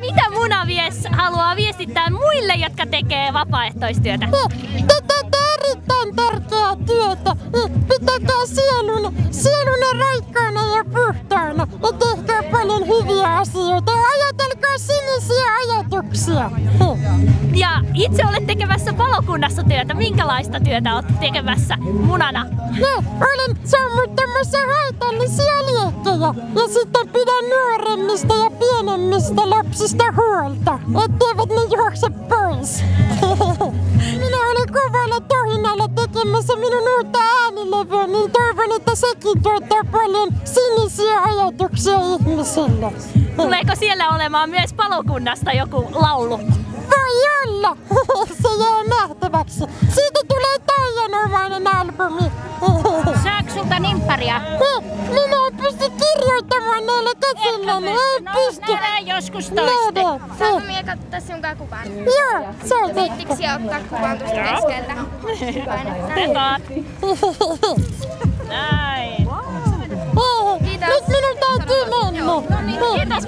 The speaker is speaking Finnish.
Mitä munamies haluaa viestittää muille, jotka tekee vapaaehtoistyötä? Te teette erittäin tärkeää työtä. Pitäkää sielunne raikkaana ja puhtaana. Ja tehkää paljon hyviä asioita. Ja ajatelkaa sinisiä ajatuksia. Ja itse olet tekemässä palokunnassa työtä. Minkälaista työtä olet tekemässä munana? Olen sammuttamassa haitallisia liekkejä. Ja sitten pidän nuoremmista ja pienemmistä lapsista huolta. Etteivät ne juokse pois. Minä olen kovalla tohinalla tekemässä minun uutta äänilevyä, niin toivon, että sekin tuottaa paljon sinisiä ajatuksia ihmisille. Tuleeko siellä olemaan myös palokunnasta joku laulu? Voi olla! Se jää nähtäväksi. Siitä tulee taianomainen albumi. Saako sulta nimpparia? Minä en pysty kirjoittamaan näillä käsilläni. Ei pysty. Nähdään joskus toiste. Saanko minä katsoa sinun kuvan? Joo, se on Viittiksi ottaa kuvan tuosta keskeltä? Näin. Kiitos. Nyt minun täytyy mennä. Kiitos.